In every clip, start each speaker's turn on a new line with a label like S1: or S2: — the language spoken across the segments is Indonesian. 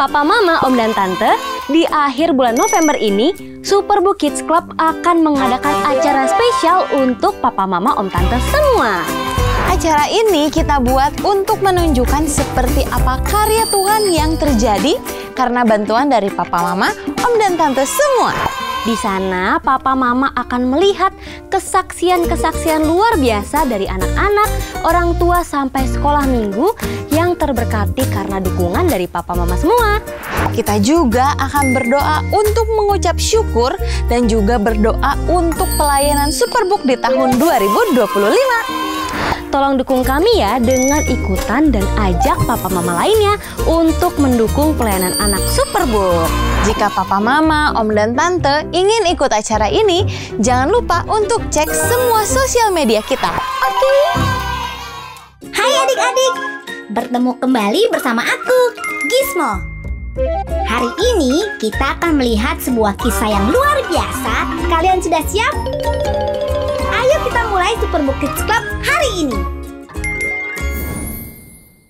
S1: Papa, Mama, Om dan Tante, di akhir bulan November ini, Superbook Kids Club akan mengadakan acara spesial untuk Papa, Mama, Om, Tante semua.
S2: Acara ini kita buat untuk menunjukkan seperti apa karya Tuhan yang terjadi karena bantuan dari Papa, Mama, Om dan Tante semua.
S1: Di sana, Papa Mama akan melihat kesaksian-kesaksian luar biasa dari anak-anak, orang tua sampai sekolah minggu yang terberkati karena dukungan dari Papa Mama semua.
S2: Kita juga akan berdoa untuk mengucap syukur dan juga berdoa untuk pelayanan Superbook di tahun 2025.
S1: Tolong dukung kami ya dengan ikutan dan ajak Papa Mama lainnya untuk mendukung pelayanan anak Superbook.
S2: Jika Papa, Mama, Om, dan Tante ingin ikut acara ini, jangan lupa untuk cek semua sosial media kita. Oke?
S3: Hai adik-adik, bertemu kembali bersama aku, Gizmo. Hari ini kita akan melihat sebuah kisah yang luar biasa. Kalian sudah siap? Ayo kita mulai Superbook Kids Club hari ini.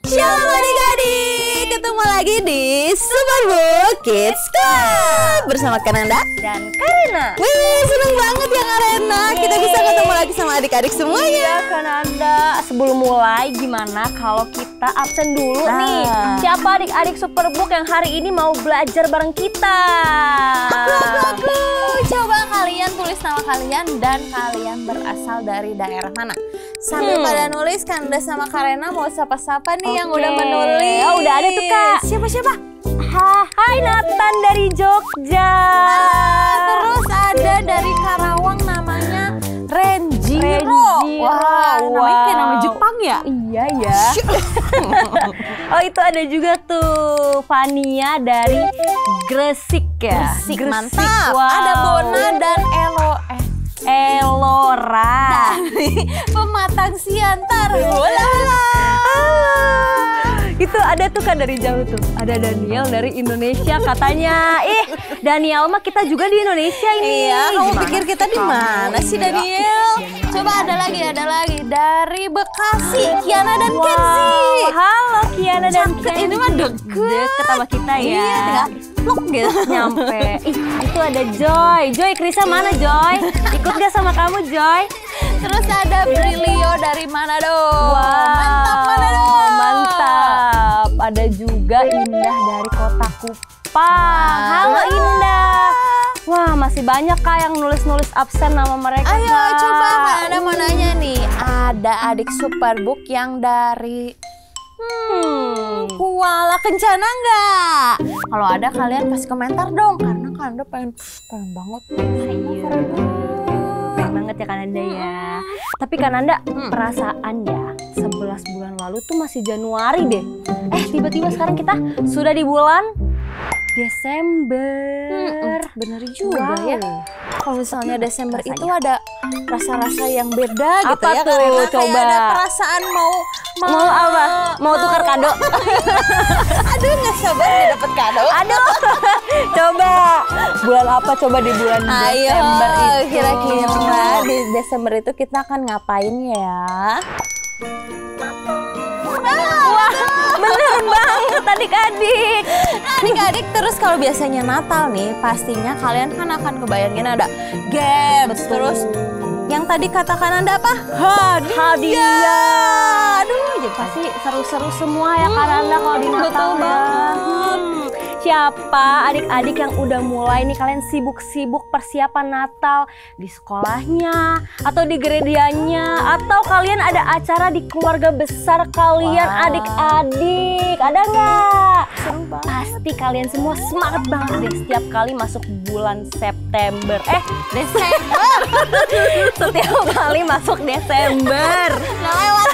S2: Shalom adik-adik, ketemu lagi di Superbook Kids Club bersama Kananda
S1: Dan Karina.
S2: Wih, seneng banget ya Karina. Kita bisa ketemu lagi sama adik-adik semuanya.
S1: Iya Kananda, sebelum mulai gimana kalau kita absen dulu nih? Siapa adik-adik Superbook yang hari ini mau belajar bareng kita?
S2: Aku. Coba kalian tulis nama kalian dan kalian berasal dari daerah mana. Sambil pada nulis, Kanda sama Karena mau sapa-sapa nih yang udah menulis.
S1: Oh, udah ada tuh Kak.
S2: Siapa?
S1: Hai Nathan dari Jogja.
S2: Terus ada dari Karawang namanya Renjiro. Wah, namanya kayak nama Jepang ya?
S1: Iya ya. Oh itu ada juga tuh Fania dari Gresik ya.
S2: Gresik, mantap.
S1: Wow.
S2: Ada Bona dan
S1: Elora
S2: dari Pematang Siantar.
S1: Itu ada tuh kan dari jauh tuh. Ada Daniel dari Indonesia katanya. Daniel mah kita juga di Indonesia ini.
S2: Iya, kamu
S1: Gimana
S2: pikir kita di mana sih Daniel? Coba ada lagi dari Bekasi, Kiana dan Kenzi.
S1: Halo Kiana dan Kenzi.
S2: Ini mah deket
S1: sama kita ya.
S2: Iya, tinggal pluk gitu
S1: nyampe. Itu ada Joy. Joy, Krisa mana Joy? Ikut gak sama kamu Joy?
S2: Terus ada Brilio dari Manado.
S1: Mantap
S2: Manado.
S1: Mantap. Ada juga Indah dari Kota Kupang. Halo Indah. Wah, masih banyak Kak yang nulis-nulis absen nama mereka.
S2: Ayo
S1: Kak.
S2: coba, ada mau nanya nih. Ada adik Superbook yang dari Kuala Kencana nggak? Kalau ada kalian kasih komentar dong, karena Kanda pengen banget.
S1: Keren banget ya Kananda ya. Tapi Kananda perasaan ya 11 bulan lalu tuh masih Januari deh. Tiba-tiba sekarang kita sudah di bulan Desember.
S2: Bener juga ya. Kalau misalnya Desember itu ada rasa-rasa yang beda gitu
S1: apa
S2: ya.
S1: Tuh?
S2: Karena
S1: Coba.
S2: kayak ada perasaan mau
S1: apa? Mau tukar kado?
S2: Aduh, nggak sabar nih dapet kado.
S1: Aduh. Coba. Bulan apa coba di bulan Desember itu?
S2: Kira-kira di Desember itu kita akan ngapain ya?
S1: Wah, bener banget adik-adik.
S2: Adik-adik, terus kalau biasanya Natal nih, pastinya kalian kan akan kebayangin ada games. Terus yang tadi katakan Anda apa? Hadiah. Aduh, jadi
S1: Pasti seru-seru semua ya Karanda kalau di Natal.
S2: betul banget.
S1: Siapa adik-adik yang udah mulai nih kalian sibuk-sibuk persiapan Natal di sekolahnya atau di geredianya atau kalian ada acara di keluarga besar kalian adik-adik, ada nggak?
S2: Seru banget.
S1: Pasti kalian semua semangat banget deh setiap kali masuk bulan September.
S2: Desember.
S1: Setiap kali masuk Desember.
S2: Nah, lewat.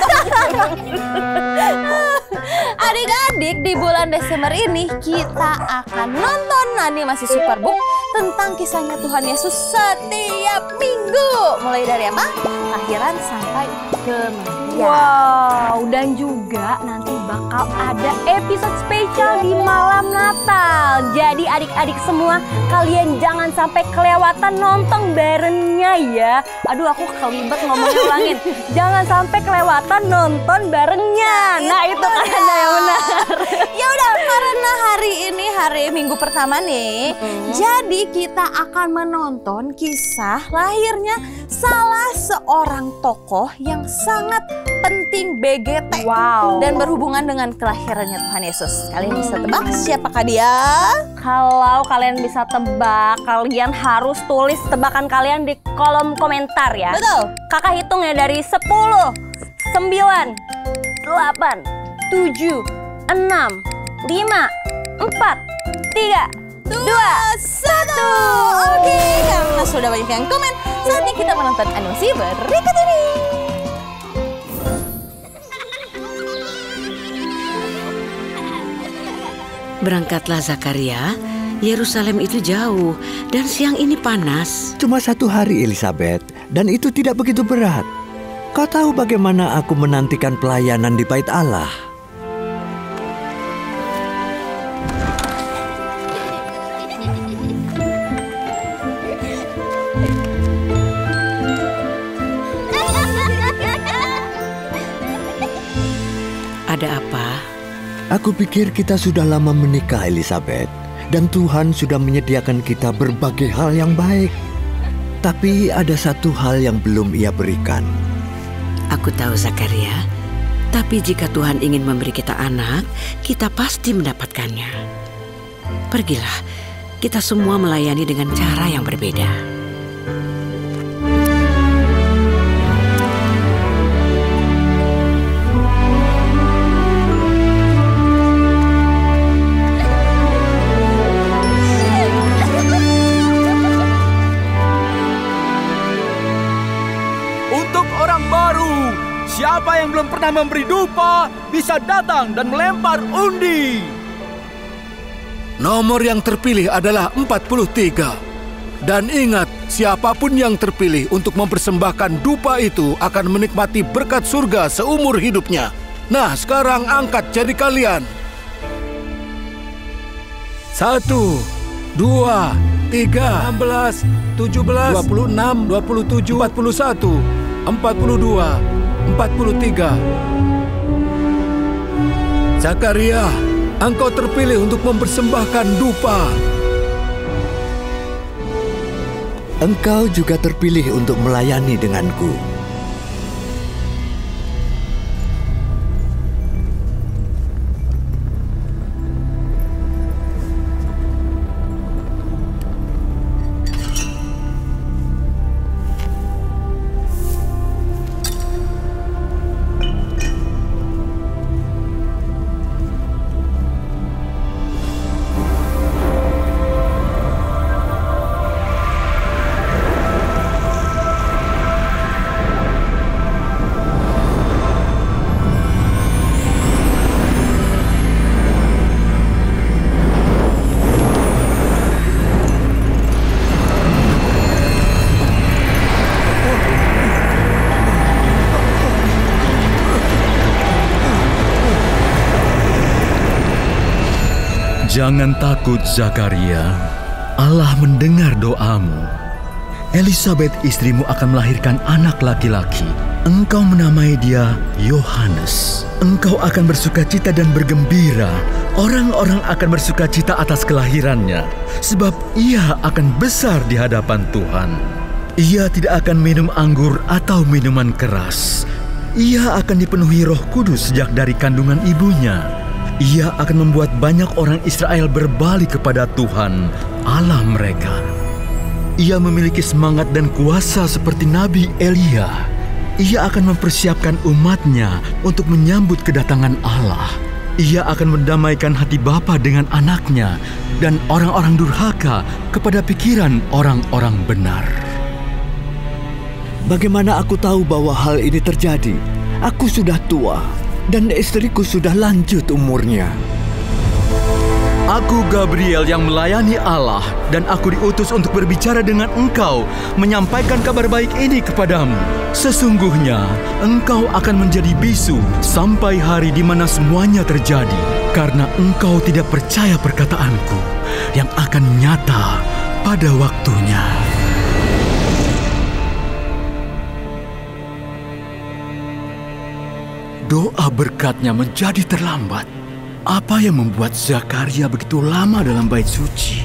S2: Adik-adik, di bulan Desember ini kita akan nonton animasi Superbook tentang kisahnya Tuhan Yesus setiap minggu. Mulai dari apa? Kelahiran sampai kematian.
S1: Wow, dan juga nanti bakal ada episode spesial di malam Natal. Jadi adik-adik semua, kalian jangan sampai kelewatan nonton barengnya ya. Aduh, aku kelibet ngomongnya, ulangin. Jangan sampai kelewatan nonton barengnya. Nah, itu kan yang benar.
S2: Ya udah, karena hari ini hari Minggu pertama nih. Jadi kita akan menonton kisah lahirnya salah seorang tokoh yang sangat penting BGT.
S1: Wow.
S2: Dan berhubungan dengan kelahirannya Tuhan Yesus. Kalian bisa tebak siapakah dia?
S1: Kalau kalian bisa tebak, kalian harus tulis tebakan kalian di kolom komentar ya.
S2: Betul.
S1: Kakak hitung ya dari 10, 9, 8, 7, 6, 5, 4, 3, 2, 1.
S2: Oke, karena sudah banyak yang komen, saatnya kita menonton animasi berikut ini.
S4: Berangkatlah Zakaria, Yerusalem itu jauh dan siang ini panas.
S5: Cuma 1 hari Elizabeth, dan itu tidak begitu berat. Kau tahu bagaimana aku menantikan pelayanan di Bait Allah?
S4: Ada apa?
S5: Aku pikir kita sudah lama menikah, Elizabeth, dan Tuhan sudah menyediakan kita berbagai hal yang baik. Tapi ada satu hal yang belum Ia berikan.
S4: Aku tahu Zakaria, tapi jika Tuhan ingin memberi kita anak, kita pasti mendapatkannya. Pergilah, kita semua melayani dengan cara yang berbeda.
S6: Siapa yang belum pernah memberi dupa bisa datang dan melempar undi.
S7: Nomor yang terpilih adalah 43. Dan ingat, siapapun yang terpilih untuk mempersembahkan dupa itu akan menikmati berkat surga seumur hidupnya. Nah, sekarang angkat jari kalian. 1, 2, 3, 16, 17, 26, 27, 41, 42, 43. Zakaria, engkau terpilih untuk mempersembahkan dupa.
S5: Engkau juga terpilih untuk melayani denganku.
S8: Jangan takut Zakaria, Allah mendengar doamu. Elizabeth istrimu akan melahirkan anak laki-laki. Engkau menamai dia Yohanes. Engkau akan bersukacita dan bergembira. Orang-orang akan bersukacita atas kelahirannya, sebab ia akan besar di hadapan Tuhan. Ia tidak akan minum anggur atau minuman keras. Ia akan dipenuhi Roh Kudus sejak dari kandungan ibunya. Ia akan membuat banyak orang Israel berbalik kepada Tuhan, Allah mereka. Ia memiliki semangat dan kuasa seperti Nabi Elia. Ia akan mempersiapkan umatnya untuk menyambut kedatangan Allah. Ia akan mendamaikan hati bapa dengan anaknya dan orang-orang durhaka kepada pikiran orang-orang benar.
S5: Bagaimana aku tahu bahwa hal ini terjadi? Aku sudah tua. Dan istriku sudah lanjut umurnya.
S8: Aku Gabriel yang melayani Allah, dan aku diutus untuk berbicara dengan engkau, menyampaikan kabar baik ini kepadamu. Sesungguhnya, engkau akan menjadi bisu sampai hari di mana semuanya terjadi, karena engkau tidak percaya perkataanku yang akan nyata pada waktunya. Doa berkatnya menjadi terlambat. Apa yang membuat Zakaria begitu lama dalam bait suci?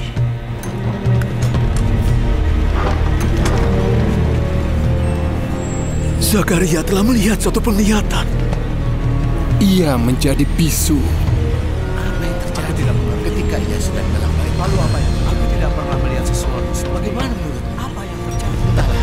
S8: Zakaria telah melihat suatu penglihatan.
S9: Ia menjadi bisu.
S7: Apa yang terjadi dalam ketika ia sedang dalam bait? Lalu apa yang aku tidak pernah melihat sesuatu? Bagaimana menurut apa yang terjadi? Entahlah.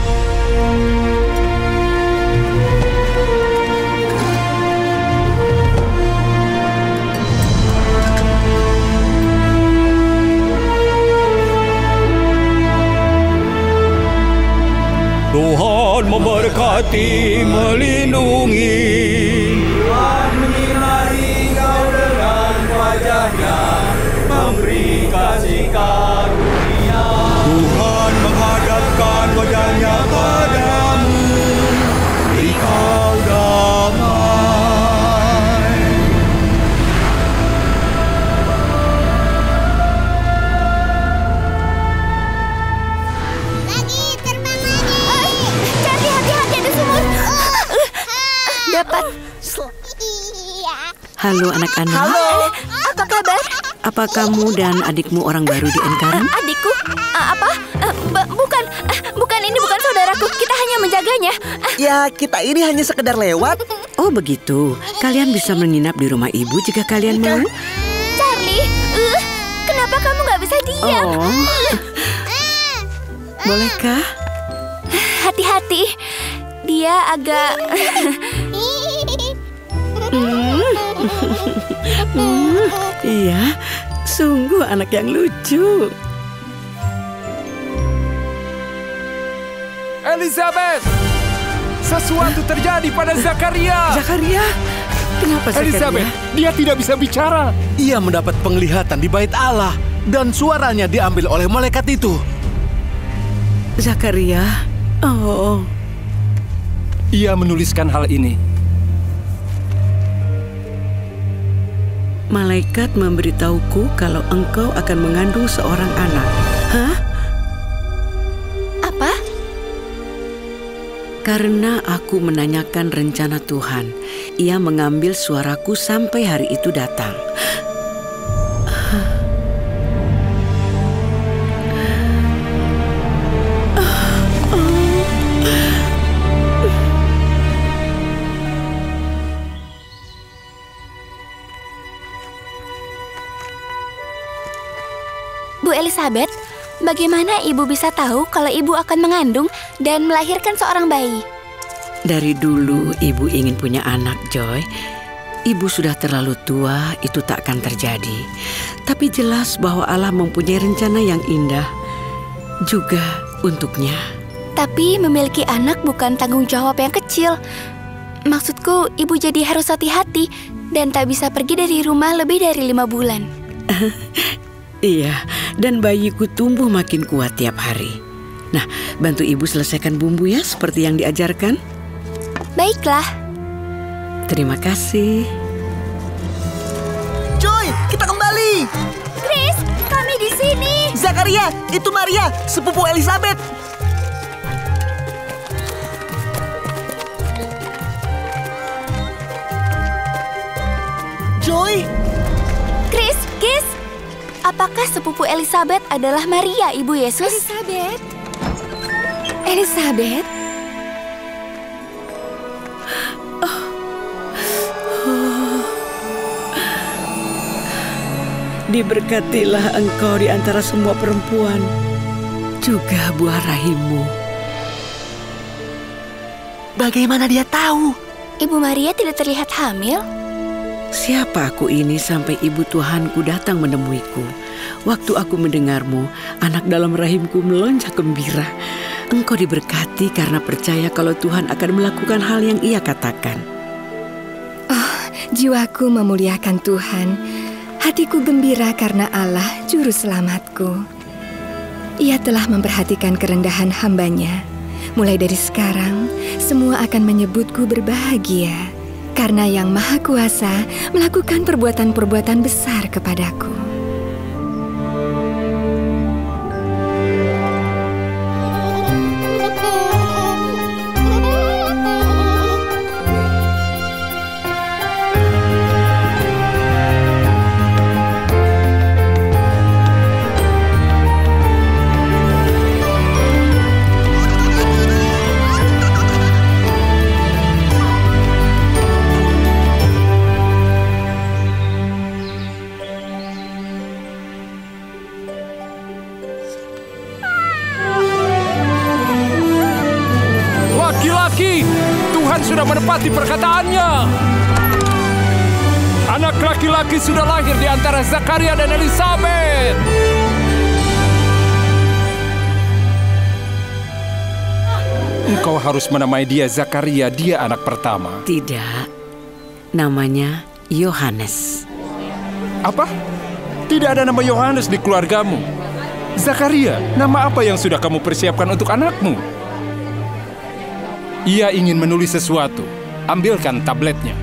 S6: Tuhan memberkati, melindungi. Tuhan menyinari kau dengan wajah-Nya, memberi kasih karunia. Tuhan menghadapkan wajah-Nya padamu, beri kau damai.
S3: Lagi terbang lagi.
S2: Cari hati-hati ada sumur. Dapat.
S4: Halo anak-anak.
S2: Apa kabar?
S4: Apa kamu dan adikmu orang baru di Enkaran?
S2: Adikku? Apa? Bukan, ini bukan saudaraku. Kita hanya menjaganya.
S10: Ya, kita ini hanya sekedar lewat.
S4: Oh begitu. Kalian bisa menginap di rumah ibu jika kalian mau.
S2: Charlie, kenapa kamu nggak bisa diam?
S4: Oh. Bolehkah?
S2: Hati-hati. Dia agak...
S4: Iya, sungguh anak yang lucu.
S9: Elizabeth! Sesuatu terjadi pada Zakaria.
S4: Zakaria? Kenapa Zakaria?
S9: Elizabeth, dia tidak bisa bicara.
S7: Ia mendapat penglihatan di bait Allah dan suaranya diambil oleh malaikat itu.
S4: Zakaria? Oh.
S9: Ia menuliskan hal ini.
S4: Malaikat memberitahuku kalau engkau akan mengandung seorang anak. Hah?
S2: Apa?
S4: Karena aku menanyakan rencana Tuhan, Ia mengambil suaraku sampai hari itu datang.
S2: Bu Elizabeth, bagaimana ibu bisa tahu kalau ibu akan mengandung dan melahirkan seorang bayi?
S4: Dari dulu ibu ingin punya anak, Joy. Ibu sudah terlalu tua, itu tak akan terjadi. Tapi jelas bahwa Allah mempunyai rencana yang indah juga untuknya.
S2: Tapi memiliki anak bukan tanggung jawab yang kecil. Maksudku, ibu jadi harus hati-hati dan tak bisa pergi dari rumah lebih dari 5 bulan.
S4: Iya, dan bayiku tumbuh makin kuat tiap hari. Nah, bantu ibu selesaikan bumbu ya, seperti yang diajarkan.
S2: Baiklah.
S4: Terima kasih.
S10: Joy, kita kembali.
S2: Chris, kami di sini.
S10: Zakaria, itu Maria, sepupu Elizabeth. Joy.
S2: Chris, Gis, apakah sepupu Elizabeth adalah Maria, Ibu Yesus?
S1: Elizabeth?
S4: Diberkatilah engkau di antara semua perempuan, juga buah rahimmu.
S10: Bagaimana dia tahu?
S2: Ibu Maria tidak terlihat hamil.
S4: Siapa aku ini sampai ibu Tuhanku datang menemuiku? Waktu aku mendengarmu, anak dalam rahimku melonjak gembira. Engkau diberkati karena percaya kalau Tuhan akan melakukan hal yang Ia katakan.
S1: Oh, jiwaku memuliakan Tuhan. Hatiku gembira karena Allah, Juru Selamatku. Ia telah memperhatikan kerendahan hamba-Nya. Mulai dari sekarang, semua akan menyebutku berbahagia. Karena Yang Maha Kuasa melakukan perbuatan-perbuatan besar kepadaku.
S9: sudah menepati perkataannya. Anak laki-laki sudah lahir di antara Zakaria dan Elisabet. Engkau harus menamai dia Zakaria, dia anak pertama.
S4: Tidak, namanya Yohanes.
S9: Apa? Tidak ada nama Yohanes di keluargamu. Zakaria, nama apa yang sudah kamu persiapkan untuk anakmu? Ia ingin menulis sesuatu. Ambilkan tabletnya.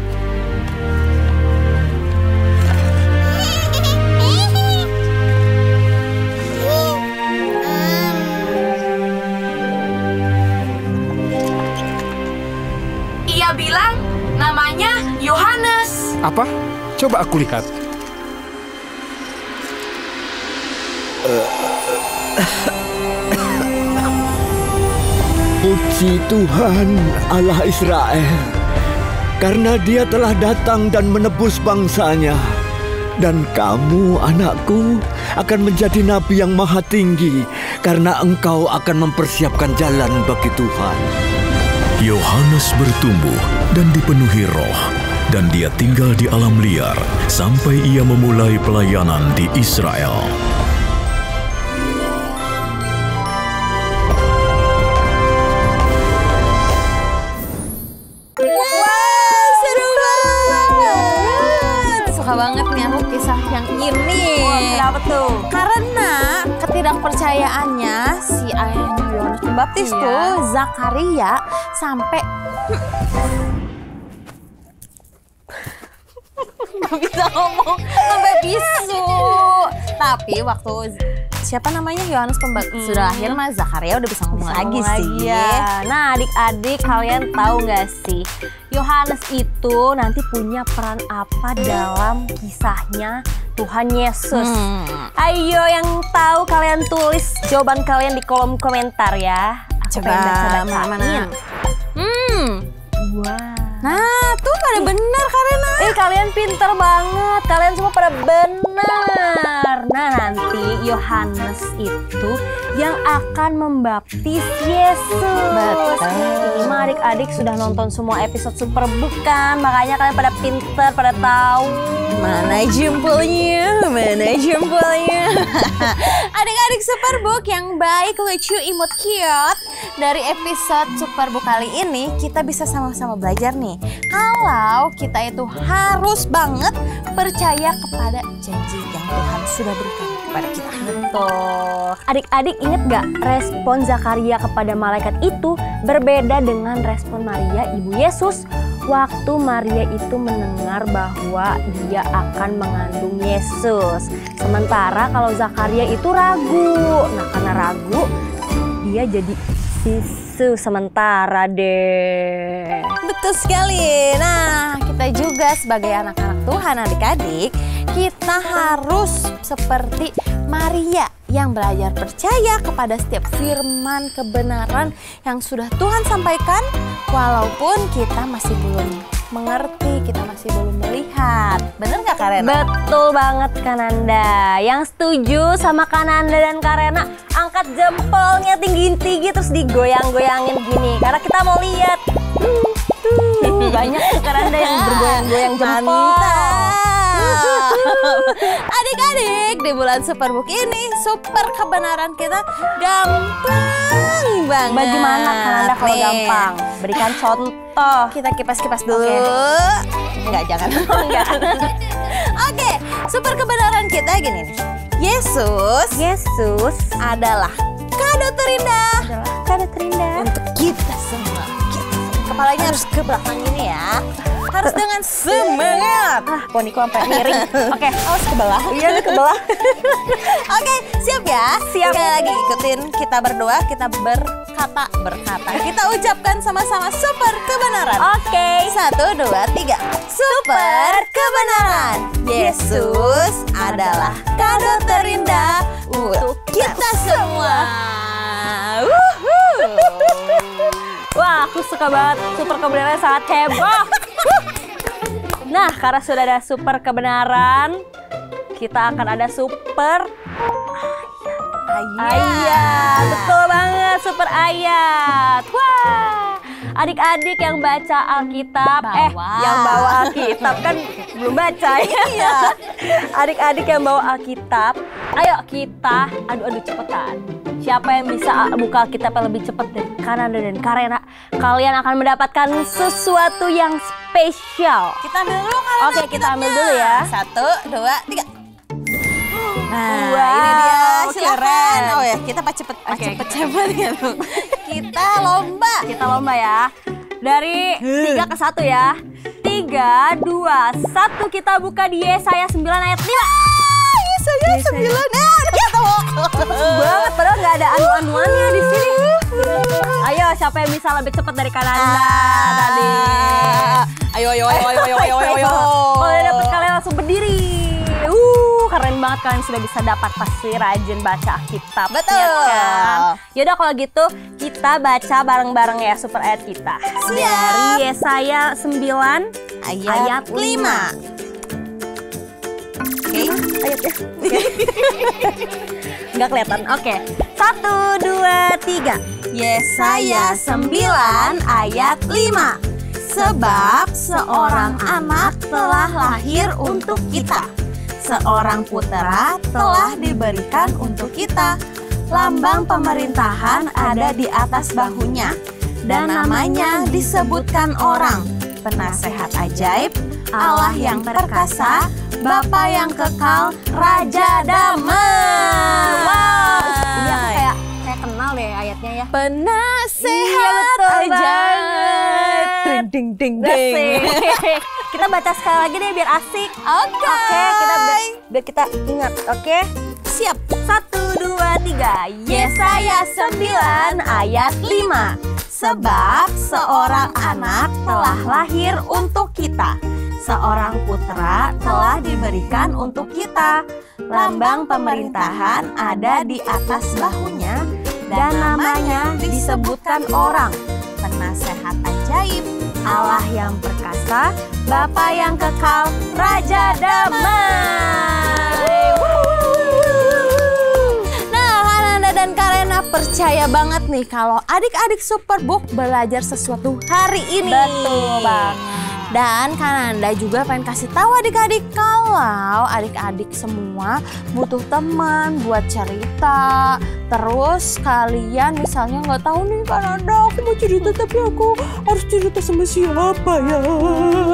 S2: Ia bilang namanya Yohanes.
S9: Apa? Coba aku lihat.
S5: Puji Tuhan Allah Israel, karena Dia telah datang dan menebus bangsanya. Dan kamu, anakku, akan menjadi nabi yang maha tinggi, karena engkau akan mempersiapkan jalan bagi Tuhan.
S8: Yohanes bertumbuh dan dipenuhi roh, dan dia tinggal di alam liar sampai ia memulai pelayanan di Israel.
S2: Banget nih aku kisah yang ini.
S1: Kenapa tuh?
S2: Karena ketidakpercayaannya si ayahnya Yohanes Pembaptis tuh Zakaria sampai nggak bisa ngomong sampai bisu. Tapi waktu siapa namanya Yohanes Pembaptis sudah lahir, mas Zakaria udah bisa ngomong lagi sih.
S1: Ya. Nah, adik-adik kalian tahu nggak sih Yohanes itu nanti punya peran apa dalam kisahnya Tuhan Yesus? Ayo yang tahu kalian tulis jawaban kalian di kolom komentar ya. Aku
S2: Coba
S1: baca-bacain.
S2: mana?
S1: Wah.
S2: Nah, tuh pada benar karena.
S1: Kalian pinter banget. Kalian semua pada benar. Nah, nanti Yohanes itu yang akan membaptis Yesus.
S2: Betul.
S1: Ini mah adik-adik sudah nonton semua episode Superbook kan? Makanya kalian pada pinter, pada tahu.
S2: Mana jempolnya? Mana jempolnya? Adik-adik Superbook yang baik, lucu, imut, cute. Dari episode Superbook kali ini kita bisa sama-sama belajar nih. Kalau kita itu harus banget percaya kepada janji yang Tuhan sudah berikan kepada kita.
S1: Betul. Adik-adik inget gak respon Zakaria kepada malaikat itu berbeda dengan respon Maria ibu Yesus waktu Maria itu mendengar bahwa dia akan mengandung Yesus. Sementara kalau Zakaria itu ragu. Nah, karena ragu dia jadi sisu sementara deh.
S2: Betul sekali. Nah, kita juga sebagai anak-anak Tuhan, adik-adik, kita harus seperti Maria yang belajar percaya kepada setiap firman kebenaran yang sudah Tuhan sampaikan, walaupun kita masih belum mengerti, kita masih belum melihat. Bener nggak Karena?
S1: Betul banget Kananda. Yang setuju sama Kananda dan Karena angkat jempolnya tinggi-tinggi terus digoyang-goyangin gini. Karena kita mau lihat. Banyak tuh Kananda yang bergoyang-goyang jempol.
S2: Adik-adik, di bulan Superbook ini super kebenaran kita gampang banget.
S1: Bagaimana Kananda kalau gampang? Berikan contoh.
S2: Kita kipas-kipas dulu. Enggak, jangan.
S1: Enggak.
S2: Oke, super kebenaran kita gini nih. Yesus adalah kado terindah. Untuk kita semua. Kepalanya harus ke belakang ini ya. Harus dengan semangat.
S1: Poniku sampai miring. Oke,
S2: harus ke belah.
S1: Iya, ke belah.
S2: Oke, siap ya?
S1: Siap.
S2: Sekali lagi ikutin kita berdoa, kita berkata. Kita ucapkan sama-sama super kebenaran.
S1: Oke.
S2: 1, 2, 3. Super kebenaran. Yesus adalah kado terindah untuk kita semua.
S1: Wah, aku suka banget. Super kebenaran sangat heboh. Nah, karena sudah ada super kebenaran, kita akan ada super ayat. Betul banget, super ayat. Wah, Adik-adik yang baca Alkitab, yang bawa Alkitab kan belum baca ya. Adik-adik yang bawa Alkitab, ayo kita adu-adu cepetan. Siapa yang bisa buka Alkitab yang lebih cepat dari Kananda dan Karena, kalian akan mendapatkan sesuatu yang spesial.
S2: Kita ambil dulu Karena.
S1: Oke, kita ambil dulu ya.
S2: 1, 2, 3. Nah,
S1: Wow,
S2: ini dia, silakan.
S1: keren.
S2: Oh ya, kita cepet gitu. Kita lomba
S1: Ya. Dari 3 ke 1 ya. 3, 2, 1 kita buka di Yesaya 9 ayat 5.
S2: Yesaya 9.
S1: Banget, padahal nggak ada anu-anuannya di sini. Ayo, siapa yang bisa lebih cepat dari Kananda tadi?
S2: Ayo.
S1: Kalau udah dapet kalian langsung berdiri. Keren banget kalian sudah bisa dapat, pasti rajin baca Alkitab.
S2: Betul.
S1: Ya kan? Yaudah kalau gitu kita baca bareng-bareng ya super ayat kita.
S2: Siap.
S1: Dari Yesaya 9 ayat 5.
S2: Oke.
S1: Ayatnya. Nggak kelihatan. Oke. 1, 2, 3.
S2: Yesaya 9 ayat 5. Sebab seorang anak telah lahir untuk kita. Seorang putera telah diberikan untuk kita. Lambang pemerintahan ada di atas bahunya. Dan namanya disebutkan orang. Penasehat ajaib, Allah yang perkasa, Bapa yang kekal, Raja Damai.
S1: Wow. Ini aku kayak kenal deh ayatnya ya.
S2: Penasehat
S1: betul
S2: ajaib. Ding.
S1: Kita baca sekali lagi deh biar asik.
S2: Oke.
S1: Kita biar kita ingat. Oke.
S2: Siap.
S1: 1, 2, 3.
S2: Yesaya 9 ayat 5. Sebab seorang anak telah lahir untuk kita. Seorang putera telah diberikan untuk kita. Lambang pemerintahan ada di atas bahunya. Dan namanya disebutkan orang. Penasehat ajaib, Allah yang perkasa, Bapa yang kekal, Raja Damai. Nah, Kananda dan Karena percaya banget nih kalau adik-adik Superbook belajar sesuatu hari ini.
S1: Betul banget.
S2: Dan Kananda juga pengen kasih tahu adik-adik kalau adik-adik semua butuh teman buat cerita. Terus kalian misalnya nggak tahu nih Kananda, aku mau cerita tapi aku harus cerita sama siapa ya?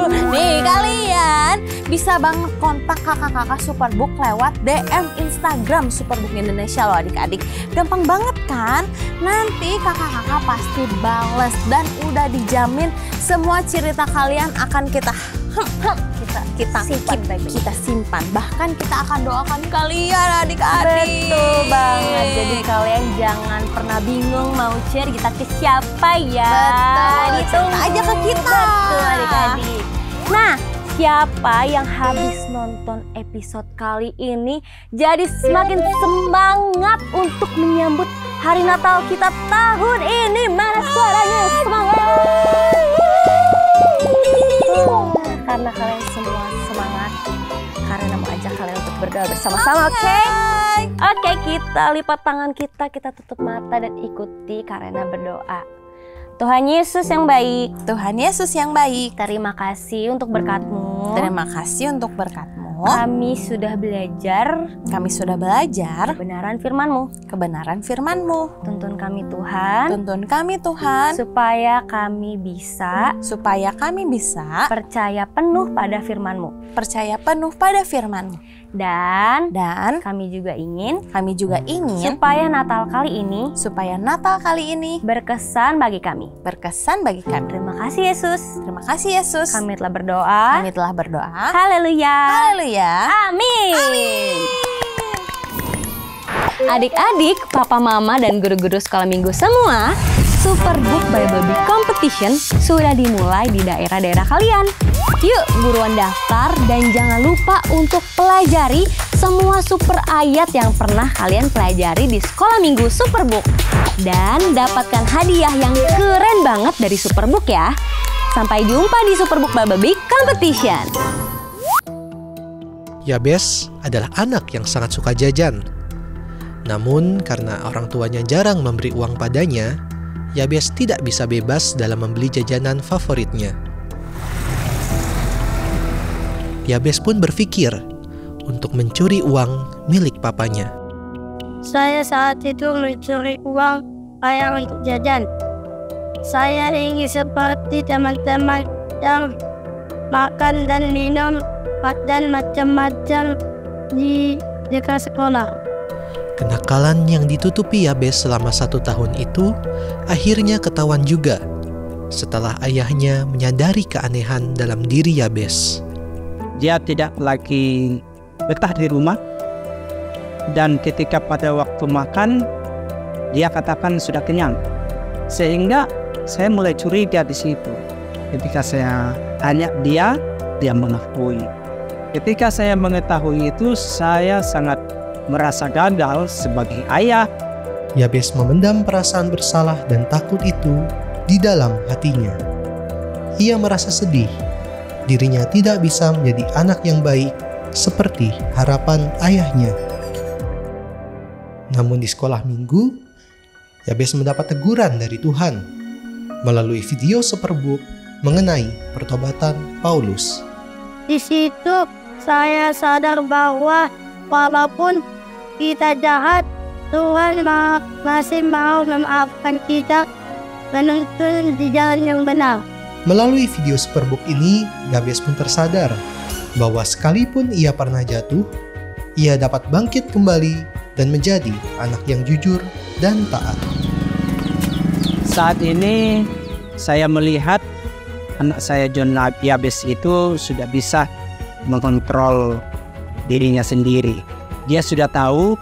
S2: Nih kalian bisa banget kontak kakak-kakak Superbook lewat DM Instagram Superbook Indonesia loh adik-adik. Gampang banget kan? Nanti kakak-kakak pasti bales dan udah dijamin semua cerita kalian akan kita simpan. Bahkan kita akan doakan kalian adik-adik.
S1: Betul banget. Jadi kalian jangan pernah bingung mau cerita ke siapa ya.
S2: Betul.
S1: Ditunggu
S2: Aja ke kita.
S1: Betul adik-adik. Nah, siapa yang habis nonton episode kali ini jadi semakin semangat untuk menyambut hari Natal kita tahun ini? Mana suaranya? Semangat! Karena kalian semua semangat, karena mau ajak kalian untuk berdoa bersama-sama, oke? Oke, kita lipat tangan kita tutup mata dan ikuti karena berdoa. Tuhan Yesus yang baik,
S2: Tuhan Yesus yang baik,
S1: terima kasih untuk berkat-Mu.
S2: terima kasih untuk berkat-Mu.
S1: Kami sudah belajar kebenaran firman-Mu.
S2: Kebenaran firman-Mu.
S1: Tuntun kami Tuhan,
S2: Tuntun kami Tuhan,
S1: supaya kami bisa percaya penuh pada firman-Mu.
S2: percaya penuh pada firman-Mu.
S1: Dan
S2: kami juga ingin
S1: supaya Natal kali ini
S2: berkesan bagi kami.
S1: Terima kasih Yesus. Kami telah berdoa. Haleluya. Amin. Adik-adik, papa mama dan guru-guru sekolah minggu semua, Superbook Bible Big Competition sudah dimulai di daerah-daerah kalian. Yuk buruan daftar dan jangan lupa untuk pelajari semua super ayat yang pernah kalian pelajari di sekolah minggu Superbook. Dan dapatkan hadiah yang keren banget dari Superbook ya. Sampai jumpa di Superbook Bible Big Competition.
S11: Yabes adalah anak yang sangat suka jajan. Namun karena orang tuanya jarang memberi uang padanya, Yabes tidak bisa bebas dalam membeli jajanan favoritnya. Yabes pun berpikir untuk mencuri uang milik papanya.
S12: Saya saat itu mencuri uang hanya untuk jajan. Saya ingin seperti teman-teman yang makan dan minum dan macam-macam di dekat sekolah.
S11: Kenakalan yang ditutupi Yabes selama 1 tahun itu akhirnya ketahuan juga setelah ayahnya menyadari keanehan dalam diri Yabes.
S13: Dia tidak lagi betah di rumah, dan ketika pada waktu makan dia katakan sudah kenyang, sehingga saya mulai curiga di situ. Ketika saya tanya dia mengakui. Ketika saya mengetahui itu, saya sangat merasa gagal sebagai ayah.
S11: Yabes memendam perasaan bersalah dan takut itu di dalam hatinya. Ia merasa sedih. Dirinya tidak bisa menjadi anak yang baik seperti harapan ayahnya. Namun di sekolah minggu, Yabes mendapat teguran dari Tuhan melalui video Superbook mengenai pertobatan Paulus.
S12: Di situ saya sadar bahwa walaupun kita jahat, Tuhan masih mau memaafkan kita, menuntun di jalan yang benar.
S11: Melalui video Superbook ini, Yabes pun tersadar bahwa sekalipun ia pernah jatuh, ia dapat bangkit kembali dan menjadi anak yang jujur dan taat.
S13: Saat ini saya melihat anak saya John Yabes itu sudah bisa mengontrol dirinya sendiri. Dia sudah tahu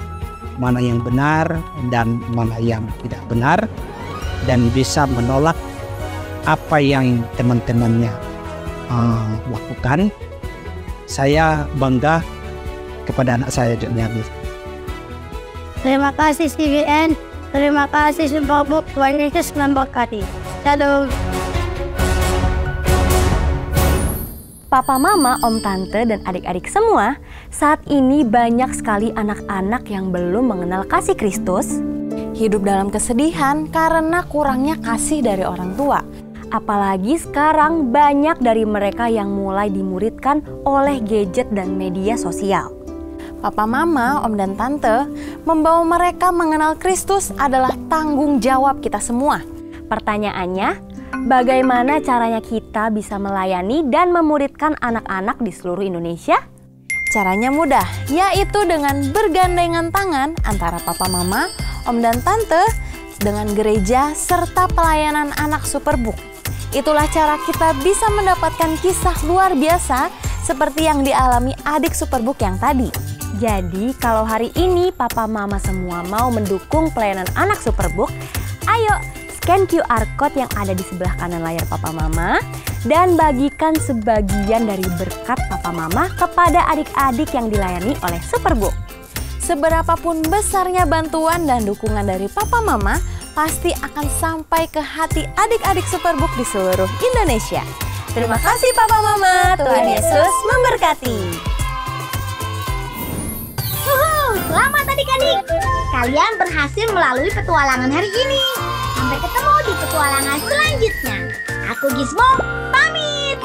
S13: mana yang benar dan mana yang tidak benar, dan bisa menolak apa yang teman-temannya lakukan. Saya bangga kepada anak saya John Yabes.
S12: Terima kasih CBN, terima kasih Superbook, Tuhan Yesus memberkati. Shalom.
S1: Papa, mama, om, tante, dan adik-adik semua, saat ini banyak sekali anak-anak yang belum mengenal kasih Kristus.
S2: Hidup dalam kesedihan karena kurangnya kasih dari orang tua.
S1: Apalagi sekarang banyak dari mereka yang mulai dimuridkan oleh gadget dan media sosial.
S2: Papa, mama, om, dan tante, membawa mereka mengenal Kristus adalah tanggung jawab kita semua.
S1: Pertanyaannya, bagaimana caranya kita bisa melayani dan memuridkan anak-anak di seluruh Indonesia?
S2: Caranya mudah, yaitu dengan bergandengan tangan antara papa, mama, om, dan tante dengan gereja serta pelayanan anak Superbook. Itulah cara kita bisa mendapatkan kisah luar biasa seperti yang dialami adik Superbook yang tadi.
S1: Jadi kalau hari ini papa mama semua mau mendukung pelayanan anak Superbook, ayo scan QR Code yang ada di sebelah kanan layar papa mama dan bagikan sebagian dari berkat papa mama kepada adik-adik yang dilayani oleh Superbook.
S2: Seberapapun besarnya bantuan dan dukungan dari papa mama, pasti akan sampai ke hati adik-adik Superbook di seluruh Indonesia.
S1: Terima kasih papa mama, Tuhan Yesus memberkati.
S3: Selamat adik-adik, kalian berhasil melalui petualangan hari ini. Sampai ketemu di petualangan selanjutnya. Aku Gizmo, pamit.